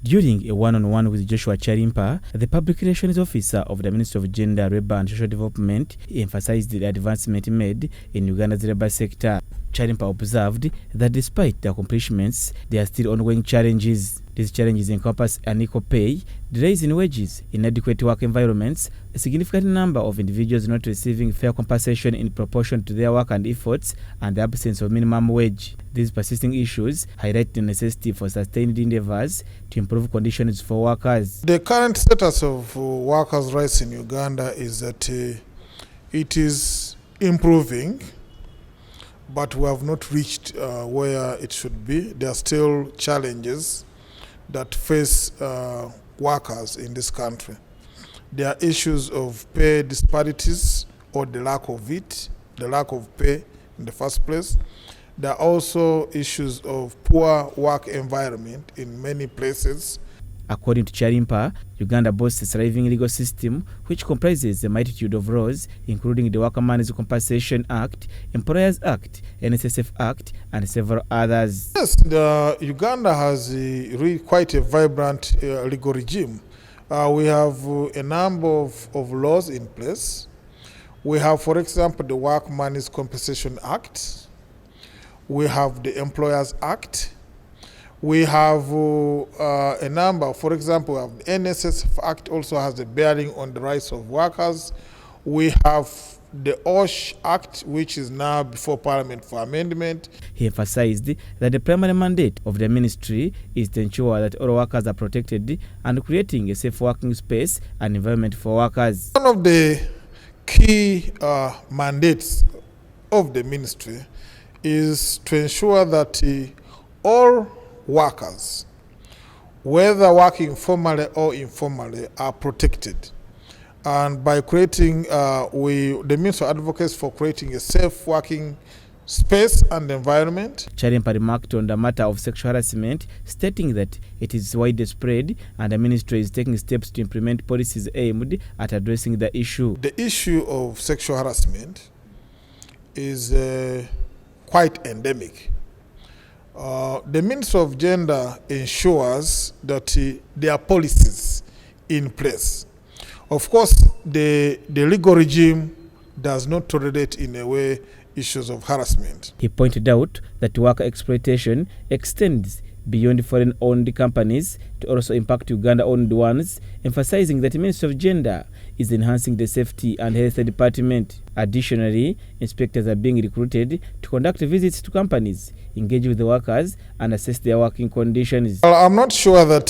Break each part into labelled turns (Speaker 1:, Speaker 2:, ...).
Speaker 1: During a one-on-one with Joshua Kyalimpa, the Public Relations Officer of the Ministry of Gender, Labour and Social Development, emphasized the advancement made in Uganda's labour sector. Kyalimpa observed that despite the accomplishments, there are still ongoing challenges. These challenges encompass unequal pay, the rise in wages, inadequate work environments, a significant number of individuals not receiving fair compensation in proportion to their work and efforts, and the absence of minimum wage. These persisting issues highlight the necessity for sustained endeavors to improve conditions for workers.
Speaker 2: The current status of workers' rights in Uganda is that it is improving, but we have not reached where it should be. There are still challenges that face workers in this country. There are issues of pay disparities or the lack of it, the lack of pay in the first place. There are also issues of poor work environment in many places.
Speaker 1: According to Kyalimpa, Uganda boasts a thriving legal system which comprises a multitude of laws, including the Workmen's Compensation Act, Employers Act, NSSF Act, and several others.
Speaker 2: Yes, Uganda has quite a vibrant legal regime. We have a number of laws in place. We have, for example, the Workmen's Compensation Act. We have the Employers Act. We have a number, for example, we have the NSSF Act also has a bearing on the rights of workers. We have the OSH Act, which is now before Parliament for amendment.
Speaker 1: He emphasized that the primary mandate of the ministry is to ensure that all workers are protected and creating a safe working space and environment for workers.
Speaker 2: One of the key mandates of the ministry is to ensure that all workers, whether working formally or informally, are protected. And by creating, the Ministry advocates for creating a safe working space and environment.
Speaker 1: Kyalimpa remarked on the matter of sexual harassment, stating that it is widespread and the ministry is taking steps to implement policies aimed at addressing the issue.
Speaker 2: The issue of sexual harassment is quite endemic. The Ministry of Gender ensures that there are policies in place. Of course, the legal regime does not tolerate in a way issues of harassment.
Speaker 1: He pointed out that worker exploitation extends beyond foreign-owned companies to also impact Uganda-owned ones, emphasizing that the Ministry of Gender is enhancing the safety and health department. Additionally, inspectors are being recruited to conduct visits to companies, engage with the workers, and assess their working conditions.
Speaker 2: Well, I'm not sure that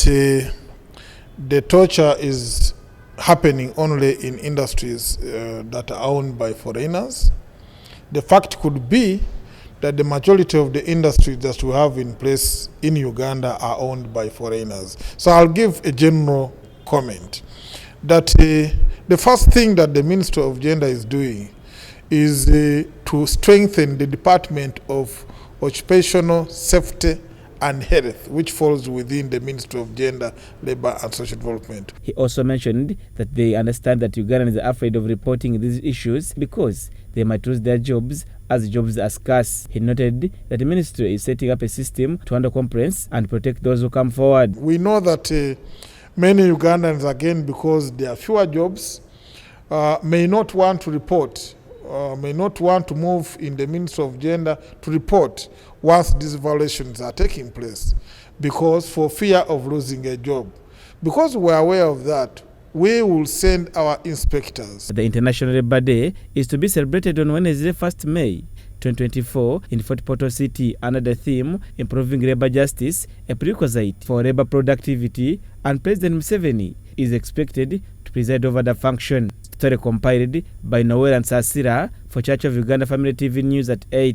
Speaker 2: the torture is happening only in industries that are owned by foreigners. The fact could be that the majority of the industries that we have in place in Uganda are owned by foreigners. So I'll give a general comment that the first thing that the Ministry of Gender is doing is to strengthen the Department of Occupational Safety and Health, which falls within the Ministry of Gender, Labour and Social Development.
Speaker 1: He also mentioned that they understand that Ugandans are afraid of reporting these issues because they might lose their jobs as jobs are scarce. He noted that the ministry is setting up a system to handle complaints and protect those who come forward.
Speaker 2: We know that many Ugandans, again, because there are fewer jobs, may not want to report, may not want to move in the Ministry of Gender to report once these violations are taking place, because for fear of losing a job. Because we are aware of that, we will send our inspectors.
Speaker 1: The International Labour Day is to be celebrated on Wednesday, 1st May 2024 in Fort Portal City under the theme Improving Labour Justice, a prerequisite for labour productivity, and President Museveni is expected to preside over the function. Story compiled by Noel and Sasira for Church of Uganda Family TV News at 8.